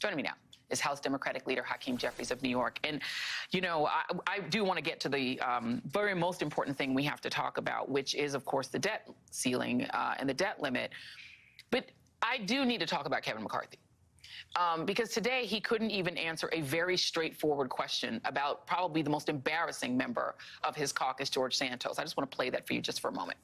Joining me now is House Democratic leader Hakeem Jeffries of New York. And, you know, I do want to get to the very most important thing we have to talk about, which is, of course, the debt ceiling and the debt limit. But I do need to talk about Kevin McCarthy. Because today he couldn't even answer a very straightforward question about probably the most embarrassing member of his caucus, George Santos. I just want to play that for you just for a moment.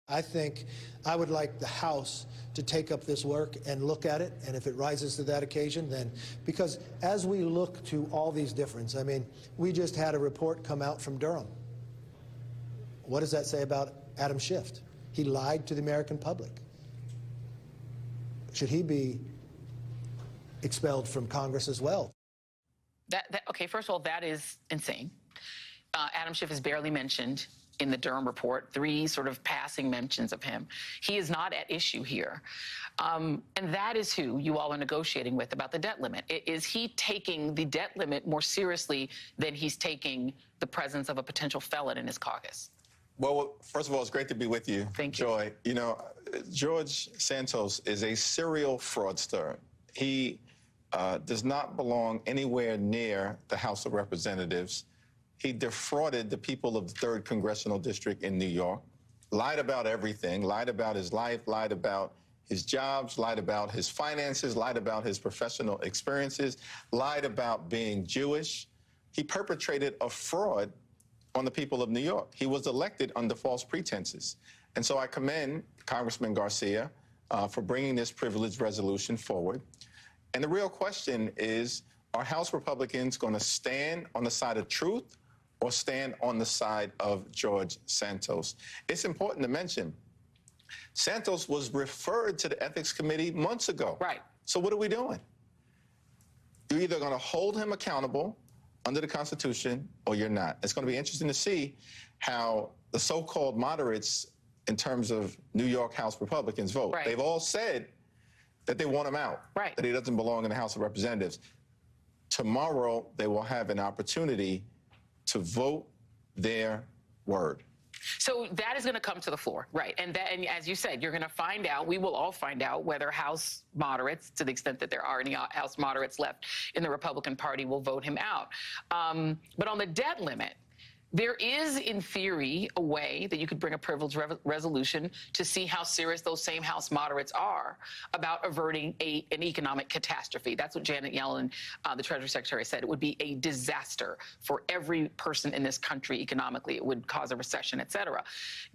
I think I would like the House to take up this work and look at it, and if it rises to that occasion, then, because as we look to all these differences, I mean, we just had a report come out from Durham. What does that say about Adam Schiff? He lied to the American public. Should he be expelled from Congress as well? Okay, first of all, that is insane. Adam Schiff is barely mentioned in the Durham report, 3 sort of passing mentions of him. He is not at issue here. And that is who you all are negotiating with about the debt limit. Is he taking the debt limit more seriously than he's taking the presence of a potential felon in his caucus? Well, first of all, it's great to be with you, Thank you. Joy. You know, George Santos is a serial fraudster. He does not belong anywhere near the House of Representatives. He defrauded the people of the 3rd Congressional District in New York, lied about everything, lied about his life, lied about his jobs, lied about his finances, lied about his professional experiences, lied about being Jewish. He perpetrated a fraud on the people of New York. He was elected under false pretenses. And so I commend Congressman Garcia for bringing this privileged resolution forward. And the real question is, are House Republicans going to stand on the side of truth or stand on the side of George Santos? It's important to mention, Santos was referred to the Ethics Committee months ago. Right. So what are we doing? You're either going to hold him accountable under the Constitution or you're not. It's going to be interesting to see how the so-called moderates in terms of New York House Republicans vote. Right. They've all said that they want him out, right, that he doesn't belong in the House of Representatives. Tomorrow, they will have an opportunity to vote their word. So that is going to come to the floor, right? And as you said, you're going to find out, we will all find out whether House moderates, to the extent that there are any House moderates left in the Republican Party, will vote him out. But on the debt limit, there is, in theory, a way that you could bring a privileged resolution to see how serious those same House moderates are about averting an economic catastrophe. That's what Janet Yellen, the Treasury Secretary, said. It would be a disaster for every person in this country economically. It would cause a recession, et cetera.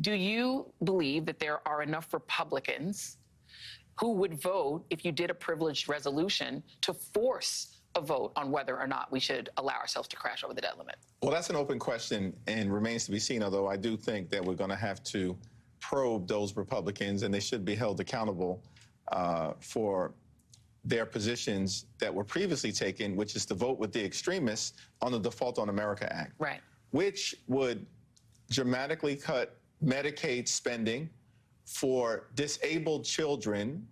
Do you believe that there are enough Republicans who would vote if you did a privileged resolution to force a vote on whether or not we should allow ourselves to crash over the debt limit? Well, that's an open question and remains to be seen, although I do think that we're going to have to probe those Republicans, and they should be held accountable for their positions that were previously taken, which is to vote with the extremists on the Default on America Act, right, which would dramatically cut Medicaid spending for disabled children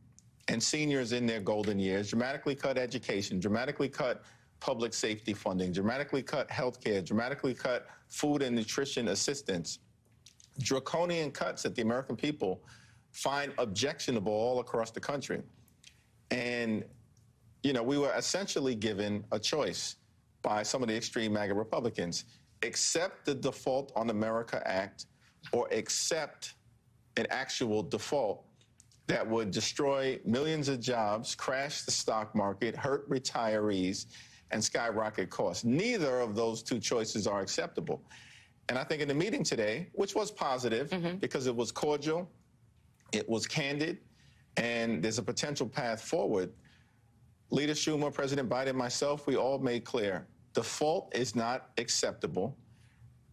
and seniors in their golden years, dramatically cut education, dramatically cut public safety funding, dramatically cut health care, dramatically cut food and nutrition assistance, draconian cuts that the American people find objectionable all across the country. And, you know, we were essentially given a choice by some of the extreme MAGA Republicans: accept the Default on America Act or accept an actual default that would destroy millions of jobs, crash the stock market, hurt retirees, and skyrocket costs. Neither of those 2 choices are acceptable. And I think in the meeting today, which was positive because it was cordial, it was candid, and there's a potential path forward, Leader Schumer, President Biden, myself, we all made clear, default is not acceptable,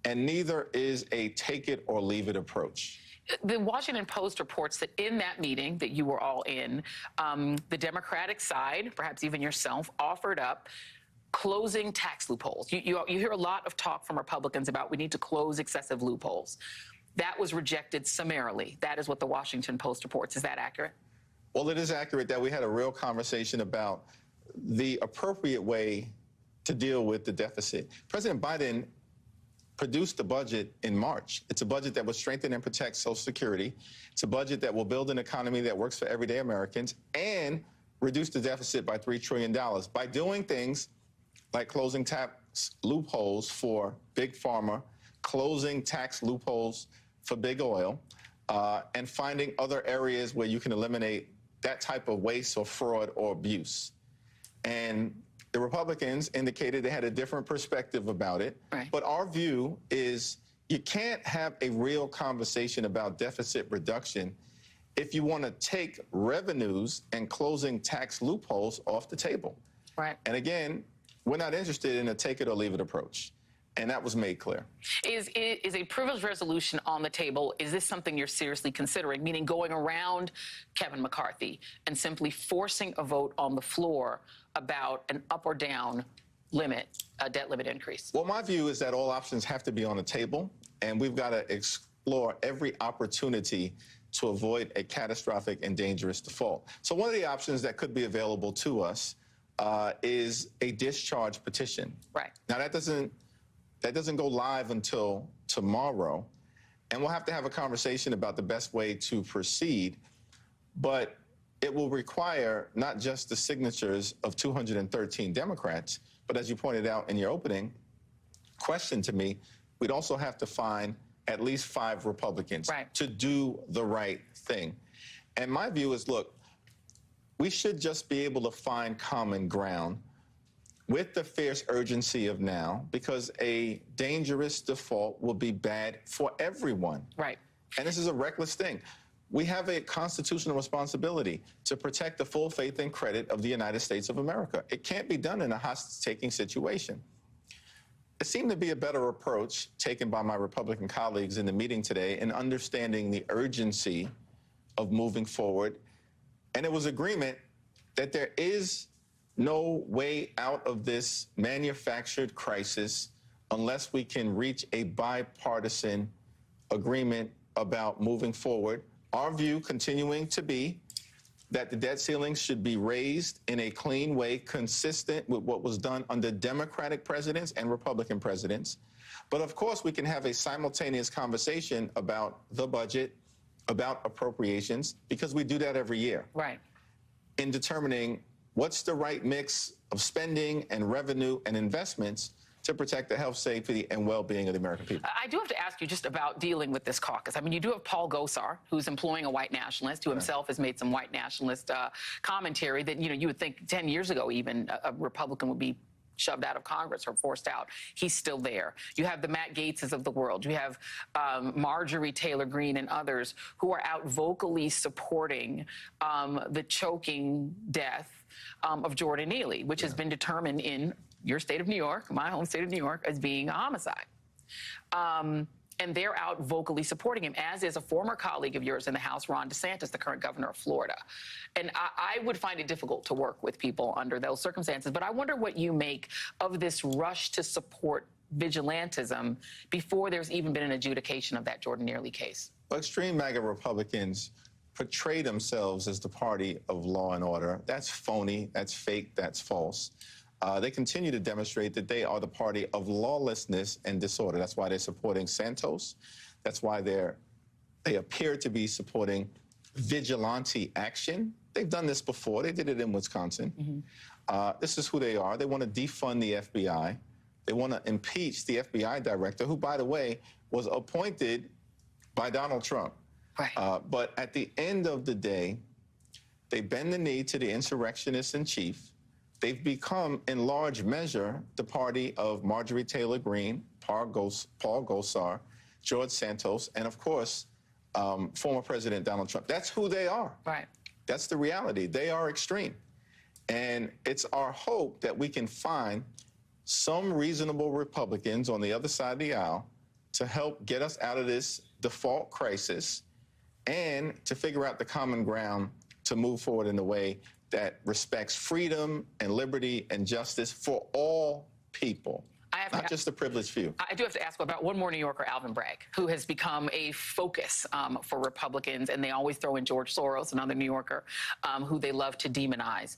and neither is a take it or leave it approach. The Washington Post reports that in that meeting that you were all in, the Democratic side, perhaps even yourself, offered up closing tax loopholes. You hear a lot of talk from Republicans about we need to close excessive loopholes. That was rejected summarily. That is what the Washington Post reports. Is that accurate? Well, it is accurate that we had a real conversation about the appropriate way to deal with the deficit. President Biden produced the budget in March. It's a budget that will strengthen and protect Social Security. It's a budget that will build an economy that works for everyday Americans and reduce the deficit by $3 trillion by doing things like closing tax loopholes for big pharma, closing tax loopholes for big oil, and finding other areas where you can eliminate that type of waste or fraud or abuse. And the Republicans indicated they had a different perspective about it. Right. But our view is you can't have a real conversation about deficit reduction if you want to take revenues and closing tax loopholes off the table. Right. And again, we're not interested in a take it or leave it approach. And that was made clear. Is a privilege resolution on the table? Is this something you're seriously considering, meaning going around Kevin McCarthy and simply forcing a vote on the floor about an up or down limit, a debt limit increase? Well, my view is that all options have to be on the table, and we've got to explore every opportunity to avoid a catastrophic and dangerous default. So one of the options that could be available to us is a discharge petition. Right. Now, that doesn't go live until tomorrow, and we'll have to have a conversation about the best way to proceed, but it will require not just the signatures of 213 Democrats, but as you pointed out in your opening question to me, we'd also have to find at least 5 Republicans to do the right thing. And my view is, look, we should just be able to find common ground with the fierce urgency of now, because a dangerous default will be bad for everyone. Right. And this is a reckless thing. We have a constitutional responsibility to protect the full faith and credit of the United States of America. It can't be done in a hostage-taking situation. It seemed to be a better approach taken by my Republican colleagues in the meeting today in understanding the urgency of moving forward. And it was agreement that there is no way out of this manufactured crisis unless we can reach a bipartisan agreement about moving forward. Our view continuing to be that the debt ceiling should be raised in a clean way, consistent with what was done under Democratic presidents and Republican presidents. But of course, we can have a simultaneous conversation about the budget, about appropriations, because we do that every year. Right. In determining what's the right mix of spending and revenue and investments to protect the health, safety, and well-being of the American people. I do have to ask you just about dealing with this caucus. I mean, you do have Paul Gosar, who's employing a white nationalist, who himself has made some white nationalist commentary that, you would think 10 years ago even a Republican would be shoved out of Congress or forced out. He's still there. You have the Matt Gaetzes of the world. You have Marjorie Taylor Greene and others who are out vocally supporting the choking death of Jordan Neely, which has been determined in your state of New York, my home state of New York, as being a homicide. And they're out vocally supporting him, as is a former colleague of yours in the House, Ron DeSantis, the current governor of Florida. And I would find it difficult to work with people under those circumstances. But I wonder what you make of this rush to support vigilantism before there's even been an adjudication of that Jordan Neely case. Well, extreme MAGA Republicans portray themselves as the party of law and order. That's phony, that's fake, that's false. They continue to demonstrate that they are the party of lawlessness and disorder. That's why they're supporting Santos. That's why they appear to be supporting vigilante action. They've done this before. They did it in Wisconsin. This is who they are. They want to defund the FBI. They want to impeach the FBI director, who, by the way, was appointed by Donald Trump. Right. But at the end of the day, they bend the knee to the insurrectionists in chief. They've become, in large measure, the party of Marjorie Taylor Greene, Paul Gosar, George Santos, and, of course, former President Donald Trump. That's who they are. Right. That's the reality. They are extreme. And it's our hope that we can find some reasonable Republicans on the other side of the aisle to help get us out of this default crisis and to figure out the common ground to move forward in a way that respects freedom and liberty and justice for all people, not just the privileged few. I do have to ask about one more New Yorker, Alvin Bragg, who has become a focus for Republicans, and they always throw in George Soros, another New Yorker, who they love to demonize.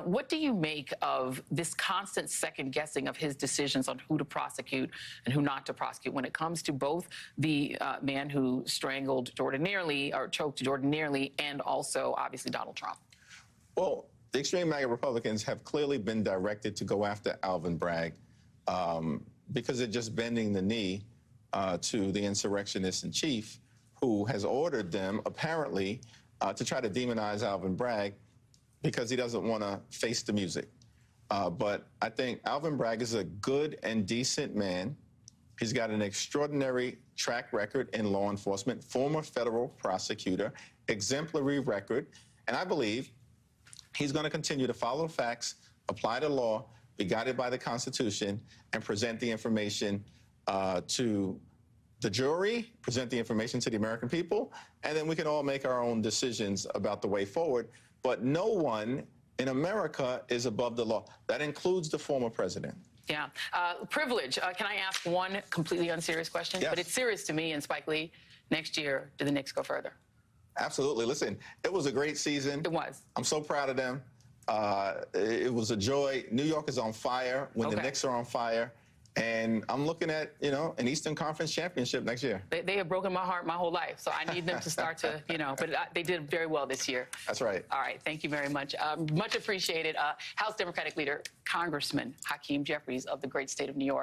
What do you make of this constant second-guessing of his decisions on who to prosecute and who not to prosecute when it comes to both the man who strangled Jordan Neely or choked Jordan Neely and also, obviously, Donald Trump? Well, the extreme MAGA Republicans have clearly been directed to go after Alvin Bragg because they're just bending the knee to the insurrectionist in chief, who has ordered them, apparently, to try to demonize Alvin Bragg because he doesn't want to face the music. But I think Alvin Bragg is a good and decent man. He's got an extraordinary track record in law enforcement, former federal prosecutor, exemplary record, and I believe he's going to continue to follow the facts, apply the law, be guided by the Constitution, and present the information to the jury, present the information to the American people, and then we can all make our own decisions about the way forward. But no one in America is above the law. That includes the former president. Yeah. Privilege. Can I ask one completely unserious question? Yes. But it's serious to me and Spike Lee. Next year, do the Knicks go further? Absolutely. Listen, it was a great season. It was. I'm so proud of them. It was a joy. New York is on fire when the Knicks are on fire. And I'm looking at, an Eastern Conference championship next year. They have broken my heart my whole life, so I need them to start to, but they did very well this year. That's right. All right, thank you very much. Much appreciated. House Democratic Leader, Congressman Hakeem Jeffries of the great state of New York.